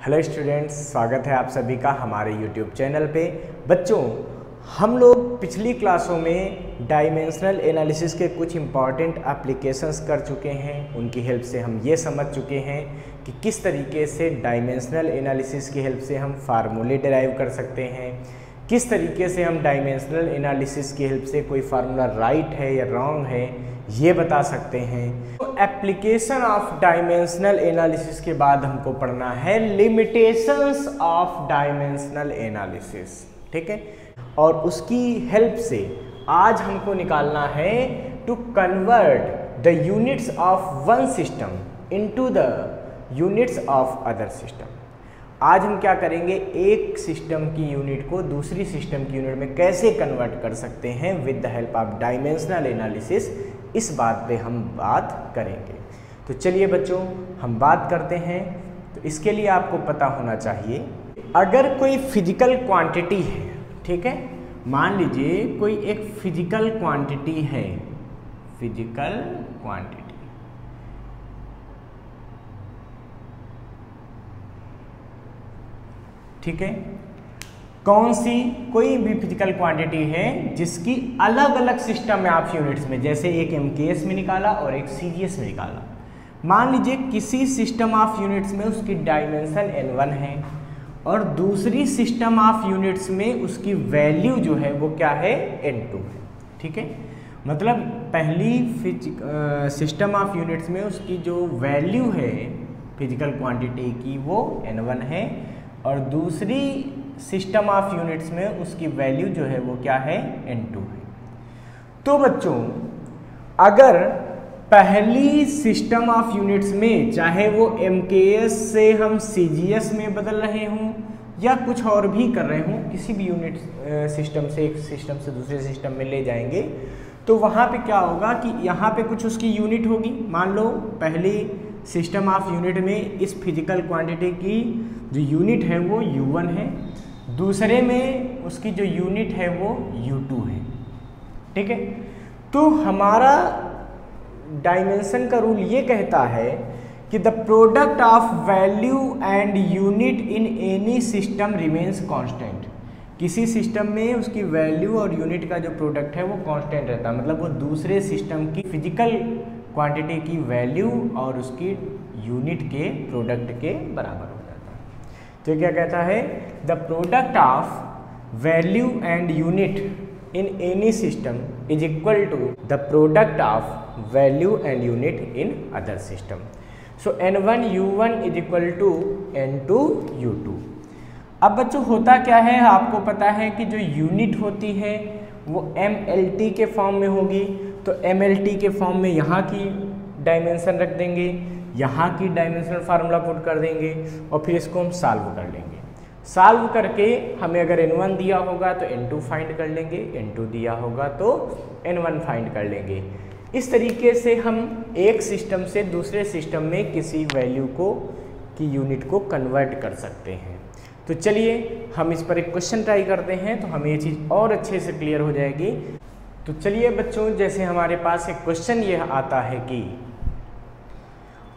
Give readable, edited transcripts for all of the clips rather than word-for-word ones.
Hello students, स्वागत है आप सभी का हमारे यूट्यूब चैनल पे। बच्चों, हम लोग पिछली क्लासों में डायमेंशनल एनालिसिस के कुछ इम्पॉर्टेंट एप्लीकेशंस कर चुके हैं। उनकी हेल्प से हम ये समझ चुके हैं कि किस तरीके से डायमेंशनल एनालिसिस की हेल्प से हम फार्मूले डिराइव कर सकते हैं, किस तरीके से हम डायमेंशनल एनालिसिस की हेल्प से कोई फार्मूला राइट है या रॉन्ग है ये बता सकते हैं। तो एप्लीकेशन ऑफ डायमेंशनल एनालिसिस के बाद हमको पढ़ना है लिमिटेशंस ऑफ डायमेंशनल एनालिसिस, ठीक है। और उसकी हेल्प से आज हमको निकालना है to convert the units of one system into the units of other system. आज हम क्या करेंगे, एक सिस्टम की यूनिट को दूसरी सिस्टम की यूनिट में कैसे कन्वर्ट कर सकते हैं with the help of dimensional analysis, इस बात पे हम बात करेंगे। तो चलिए बच्चों, हम बात करते हैं। तो इसके लिए आपको पता होना चाहिए, अगर कोई फिजिकल क्वांटिटी है, ठीक है, मान लीजिए कोई एक फिजिकल क्वांटिटी है, फिजिकल क्वांटिटी, ठीक है, कौन सी, कोई भी फिजिकल क्वांटिटी है जिसकी अलग अलग सिस्टम ऑफ यूनिट्स में, जैसे एक एमकेएस में निकाला और एक सीजीएस में निकाला। मान लीजिए किसी सिस्टम ऑफ यूनिट्स में उसकी डायमेंशन n1 है और दूसरी सिस्टम ऑफ यूनिट्स में उसकी वैल्यू जो है वो क्या है, n2 है, ठीक है। मतलब पहली सिस्टम ऑफ यूनिट्स में उसकी जो वैल्यू है फिजिकल क्वांटिटी की वो n1 है और दूसरी सिस्टम ऑफ यूनिट्स में उसकी वैल्यू जो है वो क्या है, n2 है। तो बच्चों, अगर पहली सिस्टम ऑफ यूनिट्स में चाहे वो एमकेएस से हम सीजीएस में बदल रहे हों या कुछ और भी कर रहे हों, किसी भी यूनिट सिस्टम से एक सिस्टम से दूसरे सिस्टम में ले जाएंगे, तो वहाँ पे क्या होगा कि यहाँ पे कुछ उसकी यूनिट होगी। मान लो पहली सिस्टम ऑफ यूनिट में इस फिजिकल क्वांटिटी की जो यूनिट है वो U1 है, दूसरे में उसकी जो यूनिट है वो U2 है, ठीक है। तो हमारा डायमेंशन का रूल ये कहता है कि the product of value and unit in any system remains constant. किसी सिस्टम में उसकी वैल्यू और यूनिट का जो प्रोडक्ट है वो कांस्टेंट रहता है, मतलब वो दूसरे सिस्टम की फिजिकल क्वांटिटी की वैल्यू और उसकी यूनिट के प्रोडक्ट के बराबर हो जाता है। तो क्या कहता है, the product of value and unit in any system is equal to the product of value and unit in other system. So n1 u1 is equal to n2 u2। अब बच्चों होता क्या है, आपको पता है कि जो यूनिट होती है वो mlt के फॉर्म में होगी। तो mlt के फॉर्म में यहाँ की डायमेंशन रख देंगे, यहाँ की डायमेंशनल फार्मूला पुट कर देंगे और फिर इसको हम सॉल्व कर लेंगे। सॉल्व करके हमें अगर n1 दिया होगा तो n2 फाइंड कर लेंगे, n2 दिया होगा तो n1 फाइंड कर लेंगे। इस तरीके से हम एक सिस्टम से दूसरे सिस्टम में किसी वैल्यू को की यूनिट को कन्वर्ट कर सकते हैं। तो चलिए हम इस पर एक क्वेश्चन ट्राई करते हैं, तो हमें ये चीज़ और अच्छे से क्लियर हो जाएगी। तो चलिए बच्चों, जैसे हमारे पास एक क्वेश्चन यह आता है कि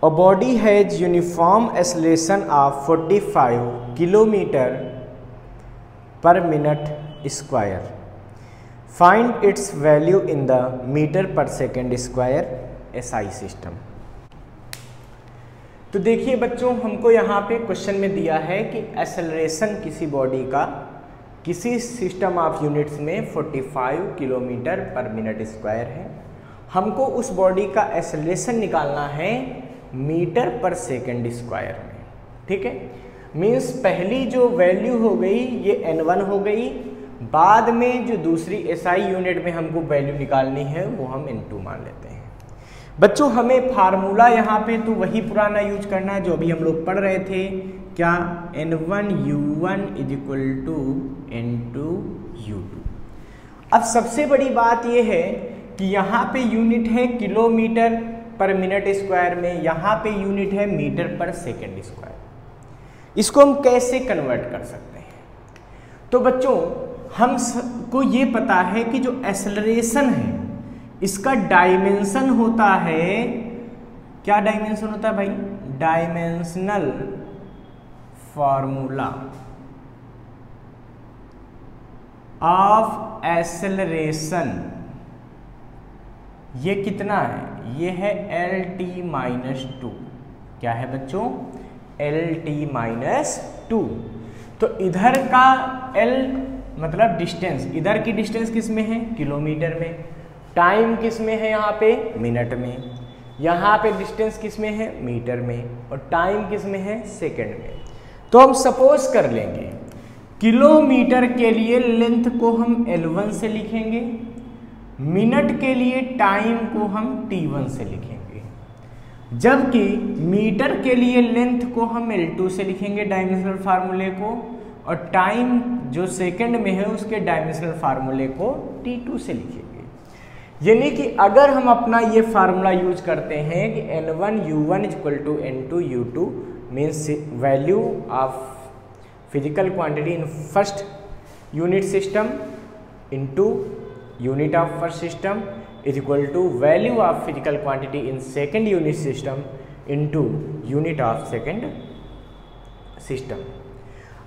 A body has uniform acceleration of 45 kilometer per minute square. Find its value in the meter per second square SI system. तो देखिए बच्चों, हमको यहाँ पे क्वेश्चन में दिया है कि एक्सेलरेशन किसी बॉडी का किसी सिस्टम ऑफ यूनिट्स में 45 किलोमीटर पर मिनट स्क्वायर है। हमको उस बॉडी का एक्सेलरेशन निकालना है मीटर पर सेकंड स्क्वायर में, ठीक है। मीन्स पहली जो वैल्यू हो गई ये n1 हो गई, बाद में जो दूसरी SI यूनिट में हमको वैल्यू निकालनी है वो हम n2 मान लेते हैं। बच्चों, हमें फार्मूला यहाँ पे तो वही पुराना यूज करना है जो अभी हम लोग पढ़ रहे थे, क्या, n1 u1 is equal to n2 u2। अब सबसे बड़ी बात ये है कि यहाँ पे यूनिट है किलोमीटर पर मिनट स्क्वायर में, यहाँ पे यूनिट है मीटर पर सेकंड स्क्वायर। इसको हम कैसे कन्वर्ट कर सकते हैं? तो बच्चों, हमको ये पता है कि जो एक्सेलरेशन है इसका डायमेंशन होता है, क्या डायमेंशन होता है भाई, डायमेंशनल फॉर्मूला ऑफ एक्सेलरेशन ये कितना है, ये है LT-2। क्या है बच्चों, LT-2। तो इधर का L मतलब डिस्टेंस, इधर की डिस्टेंस किस में है, किलोमीटर में, टाइम किस में है यहाँ पे, मिनट में, यहाँ पे डिस्टेंस किस में है, मीटर में, और टाइम किस में है, सेकंड में। तो हम सपोज कर लेंगे किलोमीटर के लिए लेंथ को हम L1 से लिखेंगे, मिनट के लिए टाइम को हम T1 से लिखेंगे, जबकि मीटर के लिए लेंथ को हम L2 से लिखेंगे डायमेंशनल फार्मूले को, और टाइम जो सेकंड में है उसके डायमेंशनल फार्मूले को T2 से लिखेंगे। यानी कि अगर हम अपना ये फार्मूला यूज करते हैं कि N1U1 = N2U2 means value of physical quantity in first unit system into unit of first system is equal to value of physical quantity in second unit system into unit of second system.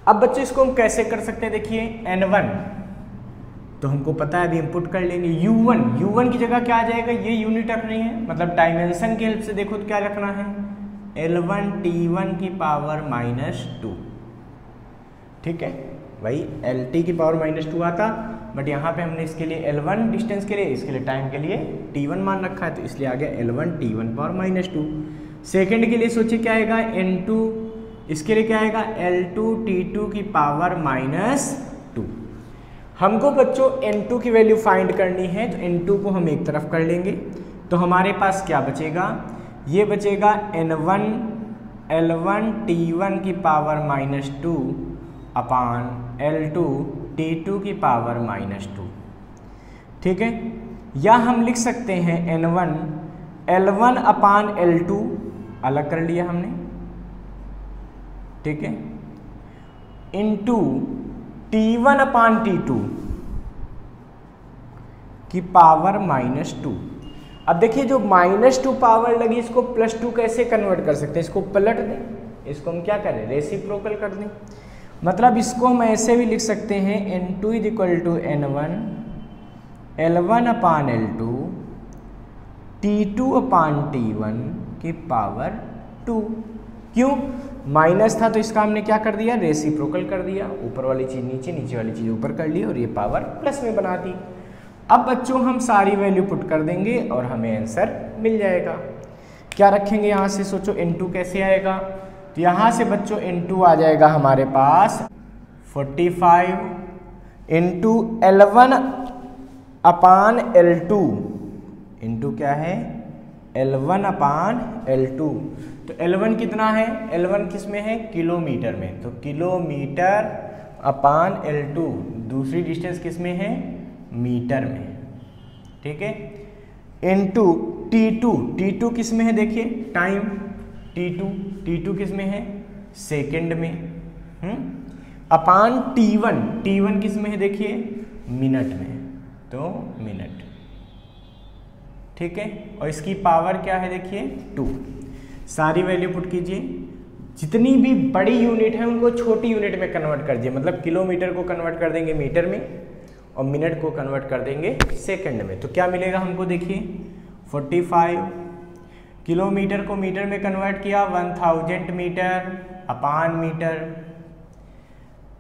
अब बच्चों इसको हम कैसे कर सकते हैं, देखिए N1 तो हमको पता है, अभी इनपुट कर लेंगे। U1 की जगह क्या आ जाएगा, ये यूनिट रखनी है, मतलब डायमेंशन की हेल्प से देखो तो क्या रखना है, L1 T1 की पावर -2। ठीक है भाई, LT की पावर -2 आता, बट यहाँ पे हमने इसके लिए L1 डिस्टेंस के लिए, इसके लिए टाइम के लिए T1 मान रखा है, तो इसलिए आ गया L1 T1 पावर -2। सेकंड के लिए सोचिए क्या आएगा, N2, इसके लिए क्या आएगा, L2 T2 की पावर -2। हमको बच्चों N2 की वैल्यू फाइंड करनी है, तो N2 को हम एक तरफ कर लेंगे, तो हमारे पास क्या बचेगा, ये बचेगा L1 T1 की पावर -2 अपान L2 T2 की पावर -2। ठीक है, या हम लिख सकते हैं L1 अपान L2 अलग कर लिया हमने, ठीक है, इनटू T1 अपान T2 की पावर -2। अब देखिए जो -2 पावर लगी, इसको +2 कैसे कन्वर्ट कर सकते हैं, इसको पलट दें, इसको हम क्या करें, रेसिप्रोकल कर दें। मतलब इसको हम ऐसे भी लिख सकते हैं N2 = N1 L1 अपान L2 T2 अपान T1 की पावर 2। क्यों, माइनस था तो इसका हमने क्या कर दिया, रेसिप्रोकल कर दिया, ऊपर वाली चीज़ नीचे, नीचे वाली चीज़ ऊपर कर ली, और ये पावर प्लस में बना दी। अब बच्चों हम सारी वैल्यू पुट कर देंगे और हमें आंसर मिल जाएगा। क्या रखेंगे यहाँ से, सोचो N2 कैसे आएगा, तो यहाँ से बच्चों N2 आ जाएगा हमारे पास 45 इंटू L1 अपान L2 इंटू क्या है, L1 अपान L2। तो L1 कितना है, L1 किस में है, किलोमीटर में, तो किलोमीटर अपान L2, दूसरी डिस्टेंस किस में है, मीटर में। ठीक है, इनटू T2 किस में है, देखिए टाइम, T2 किस में है, सेकंड में, अपान T1 किस में है, देखिए मिनट में, तो मिनट। ठीक है, और इसकी पावर क्या है, देखिए 2। सारी वैल्यू पुट कीजिए, जितनी भी बड़ी यूनिट है उनको छोटी यूनिट में कन्वर्ट कर दिए, मतलब किलोमीटर को कन्वर्ट कर देंगे मीटर में और मिनट को कन्वर्ट कर देंगे सेकंड में। तो क्या मिलेगा हमको, देखिए 45 किलोमीटर को मीटर में कन्वर्ट किया 1000 मीटर अपान मीटर।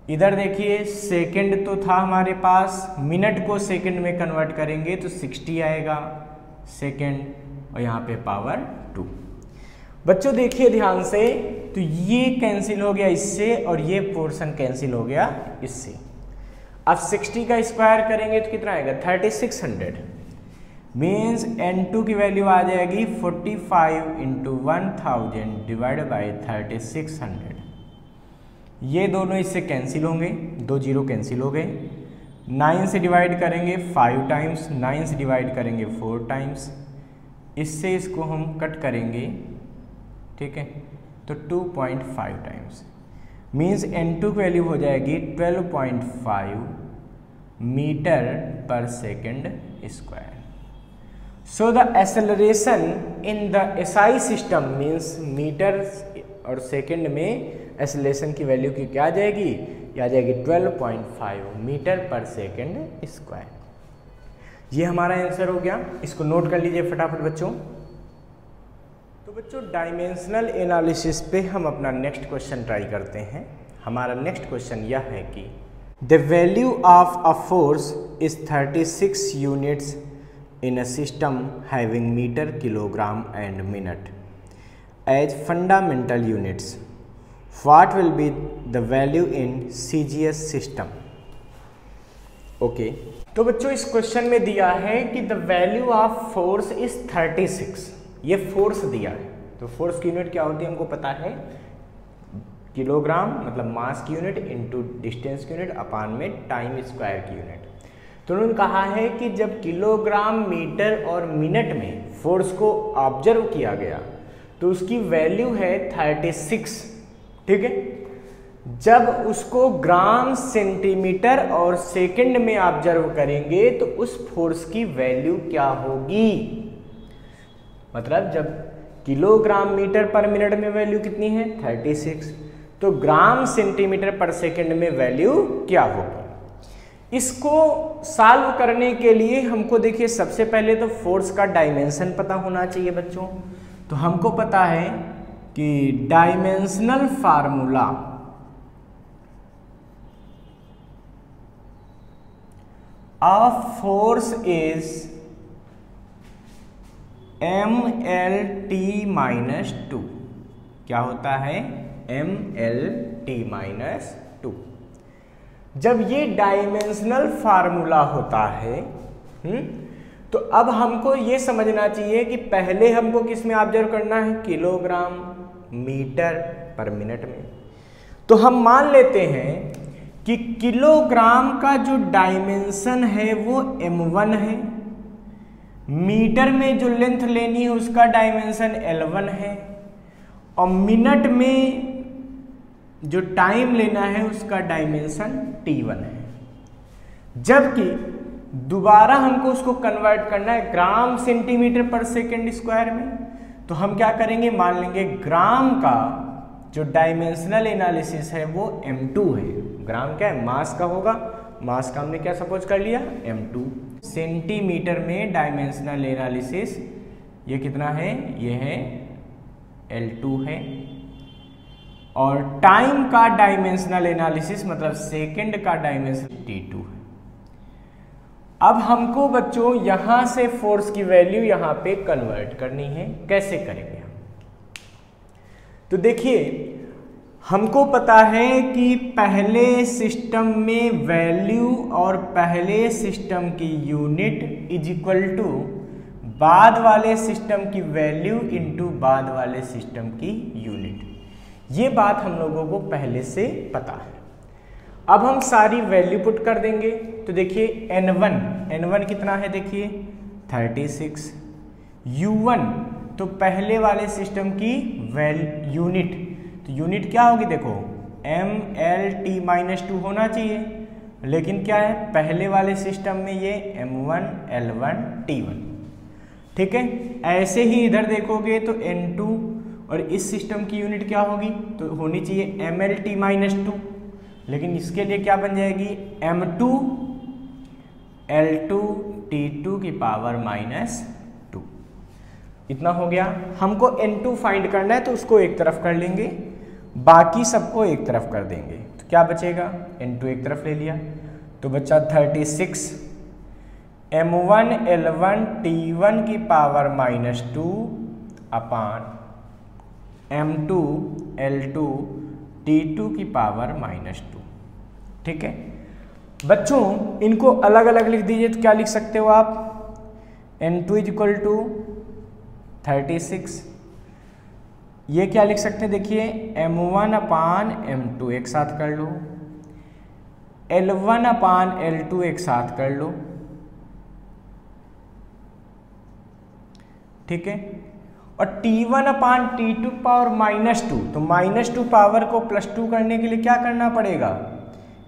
इधर देखिए सेकंड तो था हमारे पास, मिनट को सेकंड में कन्वर्ट करेंगे तो 60 आएगा सेकंड, और यहाँ पे पावर 2। बच्चों देखिए ध्यान से, तो ये कैंसिल हो गया इससे और ये पोर्शन कैंसिल हो गया इससे। अब 60 का स्क्वायर करेंगे तो कितना आएगा, 3600। मीन्स N2 की वैल्यू आ जाएगी 45 इंटू 1000 डिवाइड बाई 3600। ये दोनों इससे कैंसिल होंगे, 2 0 कैंसिल हो गए। 9 से डिवाइड करेंगे 5 टाइम्स, 9 से डिवाइड करेंगे 4 टाइम्स, इससे इसको हम कट करेंगे, ठीक है, तो 2.5 टाइम्स। मीन्स N2 की वैल्यू हो जाएगी 12.5 मीटर पर second square. So the acceleration in the SI system means metre और सेकेंड में एक्सेलरेशन की वैल्यू की क्या आ जाएगी, ये आ जाएगी 12.5 मीटर पर सेकेंड स्क्वायर। ये हमारा आंसर हो गया, इसको नोट कर लीजिए फटाफट बच्चों। तो बच्चों डायमेंशनल एनालिसिस पे हम अपना नेक्स्ट क्वेश्चन ट्राई करते हैं। हमारा नेक्स्ट क्वेश्चन यह है कि the value of a force is 36 units in a system having meter, kilogram and minute as fundamental units. What will be the value in CGS system? Okay. तो बच्चों इस question में दिया है कि the value of force is 36। ये force दिया है, तो फोर्स की यूनिट क्या होती है हमको पता है, किलोग्राम मतलब मास की यूनिट इंटू डिस्टेंस की यूनिट अपान में टाइम स्क्वायर की यूनिट। तो उन्होंने कहा है कि जब किलोग्राम, मीटर और मिनट में फोर्स को ऑब्जर्व किया गया तो उसकी वैल्यू है 36, ठीक है। जब उसको ग्राम, सेंटीमीटर और सेकंड में ऑब्जर्व करेंगे तो उस फोर्स की वैल्यू क्या होगी, मतलब जब किलोग्राम, मीटर पर मिनट में वैल्यू कितनी है 36, तो ग्राम, सेंटीमीटर पर सेकंड में वैल्यू क्या होगी। इसको सॉल्व करने के लिए हमको देखिए सबसे पहले तो फोर्स का डायमेंशन पता होना चाहिए बच्चों। तो हमको पता है कि dimensional formula of force is MLT-2। क्या होता है, MLT-2। जब ये डायमेंशनल फार्मूला होता है तो अब हमको ये समझना चाहिए कि पहले हमको किस में ऑब्जर्व करना है, किलोग्राम, मीटर पर मिनट में। तो हम मान लेते हैं कि किलोग्राम का जो डायमेंशन है वो m1 है, मीटर में जो लेंथ लेनी है उसका डायमेंशन L1 है, और मिनट में जो टाइम लेना है उसका डायमेंशन T1 है। जबकि दोबारा हमको उसको कन्वर्ट करना है ग्राम, सेंटीमीटर पर सेकेंड स्क्वायर में, तो हम क्या करेंगे, मान लेंगे ग्राम का जो डायमेंशनल एनालिसिस है वो m2 है। ग्राम क्या है, मास का होगा, मास का हमने क्या सपोज कर लिया m2। सेंटीमीटर में डायमेंशनल एनालिसिस ये कितना है, ये है L2 है, और टाइम का डायमेंशनल एनालिसिस मतलब सेकंड का डायमेंशन T2 है। अब हमको बच्चों यहां से फोर्स की वैल्यू यहां पे कन्वर्ट करनी है, कैसे करेंगे हम, तो देखिए हमको पता है कि पहले सिस्टम में वैल्यू और पहले सिस्टम की यूनिट इज इक्वल टू बाद वाले सिस्टम की वैल्यू इनटू बाद वाले सिस्टम की यूनिट। ये बात हम लोगों को पहले से पता है। अब हम सारी वैल्यू पुट कर देंगे। तो देखिए n1 कितना है, देखिए 36, u1 तो पहले वाले सिस्टम की यूनिट, तो यूनिट क्या होगी, देखो MLT-2 होना चाहिए, लेकिन क्या है पहले वाले सिस्टम में ये m1, L1, T1, ठीक है। ऐसे ही इधर देखोगे तो n2 और इस सिस्टम की यूनिट क्या होगी, तो होनी चाहिए MLT-2, लेकिन इसके लिए क्या बन जाएगी m2 L2 T2 की पावर -2। इतना हो गया। हमको n2 फाइंड करना है तो उसको एक तरफ कर लेंगे, बाकी सबको एक तरफ कर देंगे, तो क्या बचेगा, n2 एक तरफ ले लिया तो बचा 36 m1 L1 T1 की पावर -2 अपान m2 L2 T2 की पावर -2, ठीक है। बच्चों इनको अलग अलग लिख दीजिए, तो क्या लिख सकते हो आप, n2 इज इक्वल टू 36, ये क्या लिख सकते हैं, देखिए m1 अपान m2 एक साथ कर लो, L1 अपान L2 एक साथ कर लो, ठीक है। और T1 अपान T2 पावर -2, तो -2 पावर को +2 करने के लिए क्या करना पड़ेगा,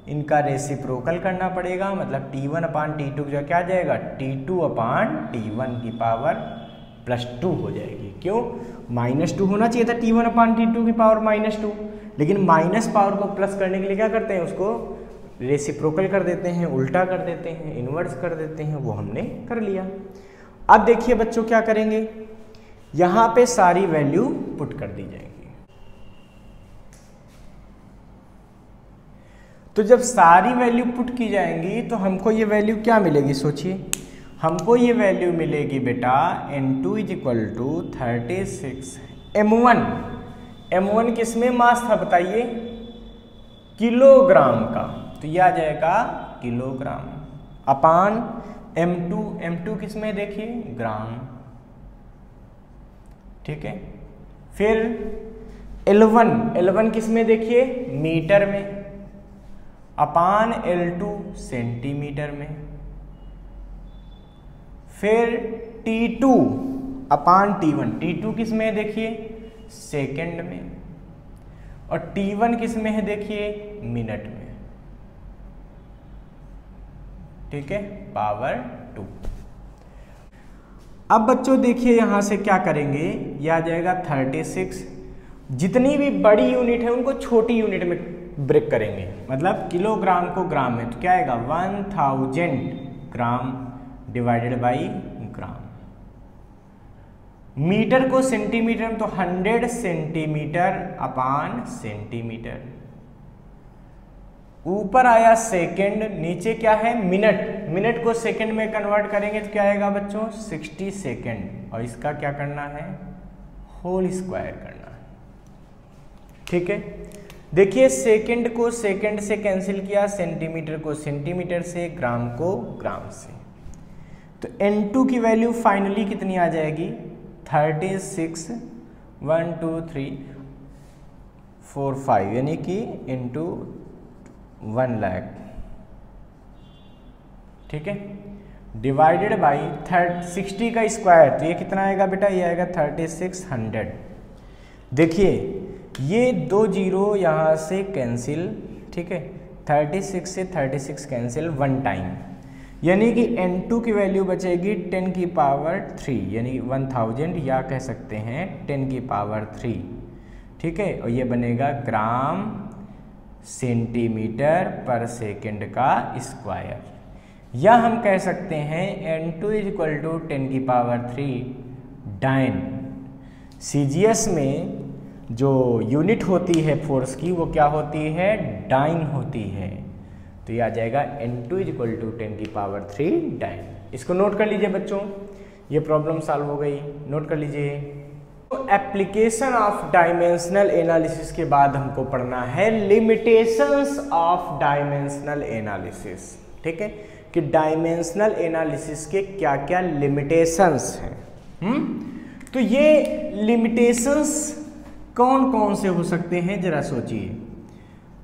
इनका रेसिप्रोकल करना पड़ेगा, मतलब T1 अपान T2 जो क्या जाएगा, T2 अपान T1 की पावर +2 हो जाएगी। क्यों, -2 होना चाहिए था T1 अपान T2 की पावर -2, लेकिन माइनस पावर को प्लस करने के लिए क्या करते हैं, उसको रेसिप्रोकल कर देते हैं, उल्टा कर देते हैं, इन्वर्स कर देते हैं, वो हमने कर लिया। अब देखिए बच्चों क्या करेंगे, यहां पे सारी वैल्यू पुट कर दी जाएगी। तो जब सारी वैल्यू पुट की जाएंगी तो हमको ये वैल्यू क्या मिलेगी, सोचिए, हमको ये वैल्यू मिलेगी बेटा N2 is equal to 36 M1। M1 किसमें मास था बताइए, किलोग्राम का, तो ये आ जाएगा किलोग्राम अपान M2। M2 किसमें देखिए, ग्राम, ठीक है। फिर L1 किसमें देखिए, मीटर में, अपान L2 सेंटीमीटर में। फिर T2 अपान T1 किस में है देखिए, सेकंड में, और T1 किस में है देखिए, मिनट में, ठीक है, पावर 2। अब बच्चों देखिए यहां से क्या करेंगे, यह आ जाएगा 36। जितनी भी बड़ी यूनिट है उनको छोटी यूनिट में ब्रेक करेंगे, मतलब किलोग्राम को ग्राम में, तो क्या आएगा 1000 gram divided by gram. Metre को सेंटीमीटर में, तो 100 सेंटीमीटर अपान सेंटीमीटर। ऊपर आया सेकंड, नीचे क्या है मिनट, मिनट को सेकंड में कन्वर्ट करेंगे तो क्या आएगा बच्चों 60 सेकंड, और इसका क्या करना है, होल स्क्वायर करना है, ठीक है। देखिए सेकंड को सेकंड से कैंसिल किया, सेंटीमीटर को सेंटीमीटर से, ग्राम को ग्राम से, तो N2 की वैल्यू फाइनली कितनी आ जाएगी, 36 1 2 3 4 5 यानी कि इंटू 1 लाख, ठीक है, डिवाइडेड बाई 60 का स्क्वायर, तो ये कितना आएगा बेटा, ये आएगा 3600। देखिए ये 2 जीरो यहाँ से कैंसिल, ठीक है, 36 से 36 कैंसिल 1 टाइम, यानी कि N2 की वैल्यू बचेगी 10 की पावर 3 यानी 1000, या कह सकते हैं 10 की पावर 3, ठीक है, और ये बनेगा ग्राम सेंटीमीटर पर सेकंड का स्क्वायर, या हम कह सकते हैं N2 इज इक्वल टू 10 की पावर 3 डाइन। CGS में जो यूनिट होती है फोर्स की वो क्या होती है, डाइन होती है, तो ये आ जाएगा N2 इज इक्वल टू 10 की पावर 3 डाइन। इसको नोट कर लीजिए बच्चों, ये प्रॉब्लम सॉल्व हो गई, नोट कर लीजिए। तो एप्लीकेशन ऑफ डायमेंशनल एनालिसिस के बाद हमको पढ़ना है लिमिटेशंस ऑफ डायमेंशनल एनालिसिस, ठीक है, कि डायमेंशनल एनालिसिस के क्या क्या लिमिटेशंस हैं। तो ये लिमिटेशंस कौन कौन से हो सकते हैं जरा सोचिए।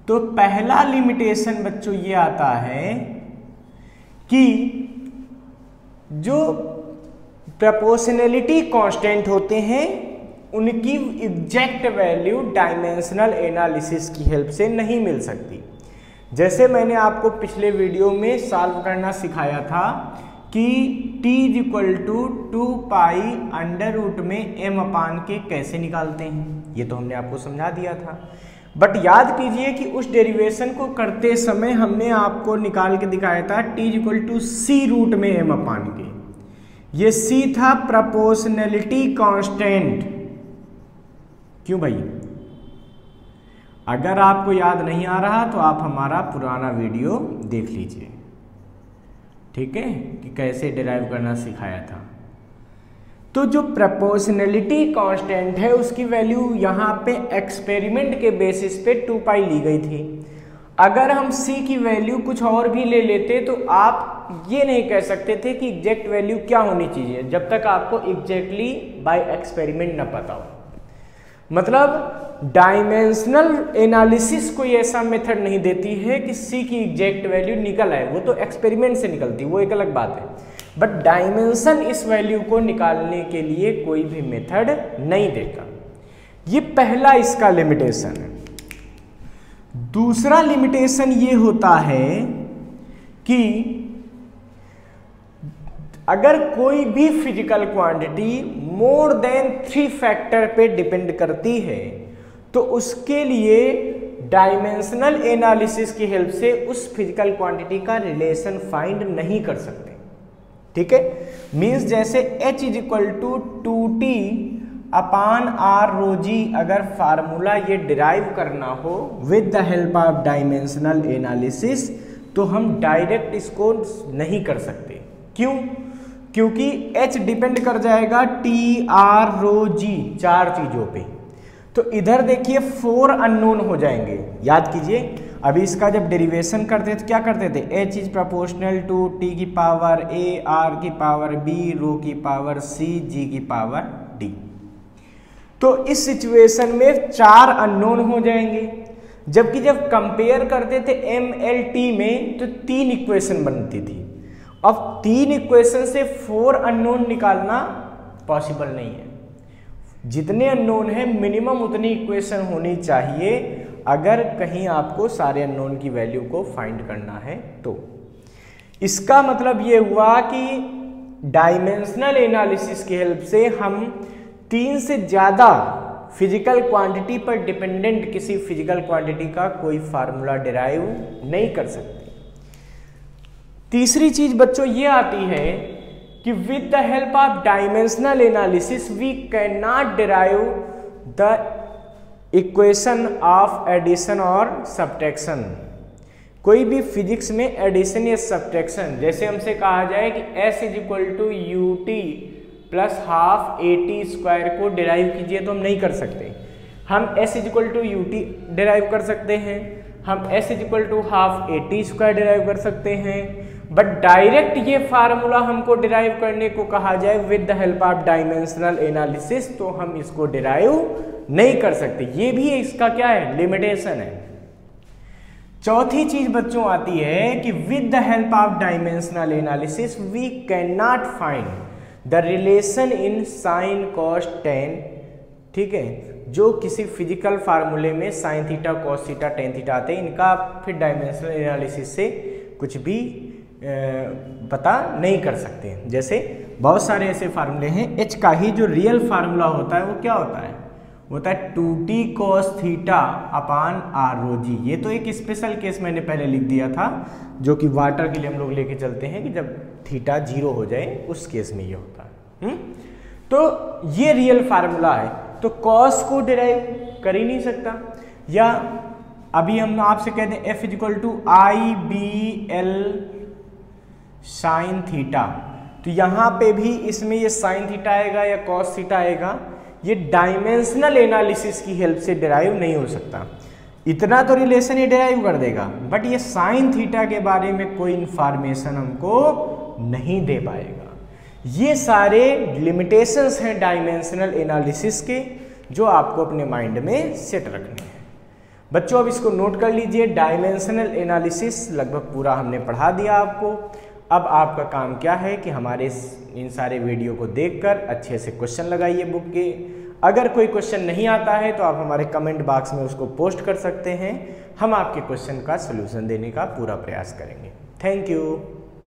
तो पहला लिमिटेशन बच्चों ये आता है कि जो प्रोपोर्शनैलिटी कांस्टेंट होते हैं उनकी एग्जैक्ट वैल्यू डायमेंशनल एनालिसिस की हेल्प से नहीं मिल सकती। जैसे मैंने आपको पिछले वीडियो में सॉल्व करना सिखाया था कि t is equal to 2 pi under root में m अपान के कैसे निकालते हैं, ये तो हमने आपको समझा दिया था। बट याद कीजिए कि उस डेरिवेशन को करते समय हमने आपको निकाल के दिखाया था t is equal to c root में m अपान के, ये c था प्रोपोर्शनैलिटी कांस्टेंट। क्यों भाई, अगर आपको याद नहीं आ रहा तो आप हमारा पुराना वीडियो देख लीजिए, ठीक है, कि कैसे डिराइव करना सिखाया था। तो जो प्रोपोर्शनैलिटी कांस्टेंट है उसकी वैल्यू यहाँ पे एक्सपेरिमेंट के बेसिस पे 2 पाई ली गई थी। अगर हम c की वैल्यू कुछ और भी ले लेते तो आप ये नहीं कह सकते थे कि एग्जैक्ट वैल्यू क्या होनी चाहिए जब तक आपको एग्जैक्टली बाय एक्सपेरिमेंट न पता हो। मतलब डायमेंशनल एनालिसिस कोई ऐसा मेथड नहीं देती है कि c की एग्जैक्ट वैल्यू निकल आए, वो तो एक्सपेरिमेंट से निकलती, वो एक अलग बात है। बट डायमेंशन इस वैल्यू को निकालने के लिए कोई भी मेथड नहीं देता। ये पहला इसका लिमिटेशन है। दूसरा लिमिटेशन ये होता है कि अगर कोई भी physical quantity more than 3 factor पे डिपेंड करती है तो उसके लिए डायमेंशनल एनालिसिस की हेल्प से उस फिजिकल क्वांटिटी का रिलेशन फाइंड नहीं कर सकते। ठीक है, मीन्स जैसे H is equal to 2T अपान R रो जी, अगर फार्मूला ये डिराइव करना हो with the help of dimensional analysis, तो हम डायरेक्ट इसको नहीं कर सकते। क्यों? क्योंकि H डिपेंड कर जाएगा T R रो जी 4 चीजों पे। तो इधर देखिए 4 अननोन हो जाएंगे। याद कीजिए, अभी इसका जब डेरिवेशन करते थे क्या करते थे, H is proportional to T की पावर A R की पावर B रो की पावर C G की पावर D। तो इस सिचुएशन में 4 अननोन हो जाएंगे, जबकि जब कंपेयर करते थे MLT में तो 3 इक्वेशन बनती थी। अब 3 इक्वेशन से 4 अननोन निकालना पॉसिबल नहीं है। जितने अननोन है मिनिमम उतनी इक्वेशन होनी चाहिए अगर कहीं आपको सारे अननोन की वैल्यू को फाइंड करना है। तो इसका मतलब ये हुआ कि डायमेंशनल एनालिसिस की हेल्प से हम 3 से ज़्यादा फिजिकल क्वांटिटी पर डिपेंडेंट किसी फिजिकल क्वांटिटी का कोई फार्मूला डिराइव नहीं कर सकते। तीसरी चीज बच्चों ये आती है कि with the help of dimensional analysis we can not derive the equation of addition और सब्ट्रैक्शन। कोई भी फिजिक्स में एडिशन या सब्ट्रैक्शन, जैसे हमसे कहा जाए कि S is equal to UT plus half AT square को डिराइव कीजिए, तो हम नहीं कर सकते। हम S is equal to UT derive कर सकते हैं, हम S is equal to half AT square derive कर सकते हैं, बट डायरेक्ट ये फार्मूला हमको डिराइव करने को कहा जाए with the help of dimensional analysis, तो हम इसको डिराइव नहीं कर सकते। ये भी इसका क्या है, लिमिटेशन है। चौथी चीज बच्चों आती है कि with the help of dimensional analysis we can not find the relation in sine cos tan. ठीक है, जो किसी फिजिकल फार्मूले में sine theta cos theta tan theta आते हैं, इनका फिर डायमेंशनल एनालिसिस से कुछ भी पता नहीं कर सकते। जैसे बहुत सारे ऐसे फार्मूले हैं, H का ही जो रियल फार्मूला होता है वो क्या होता है, होता है 2T cos theta upon R rho जी। ये तो एक स्पेशल केस मैंने पहले लिख दिया था, जो कि वाटर के लिए हम लोग लेके चलते हैं कि जब थीटा 0 हो जाए उस केस में ये होता है। तो ये रियल फार्मूला है, तो कॉस को डिराइव कर ही नहीं सकता। या अभी हम आपसे कहते हैं F is equal to IBL sine theta, तो यहां पे भी इसमें ये साइन थीटा आएगा या कॉस थीटा आएगा, ये डायमेंशनल एनालिसिस की हेल्प से डिराइव नहीं हो सकता। इतना तो रिलेशन ये डिराइव कर देगा, बट ये साइन थीटा के बारे में कोई इंफॉर्मेशन हमको नहीं दे पाएगा। ये सारे लिमिटेशंस हैं डायमेंशनल एनालिसिस के, जो आपको अपने माइंड में सेट रखने हैं। बच्चों अब इसको नोट कर लीजिए, डायमेंशनल एनालिसिस लगभग पूरा हमने पढ़ा दिया आपको। अब आपका काम क्या है कि हमारे इन सारे वीडियो को देखकर अच्छे से क्वेश्चन लगाइए बुक के। अगर कोई क्वेश्चन नहीं आता है तो आप हमारे कमेंट बॉक्स में उसको पोस्ट कर सकते हैं, हम आपके क्वेश्चन का सलूशन देने का पूरा प्रयास करेंगे। Thank you.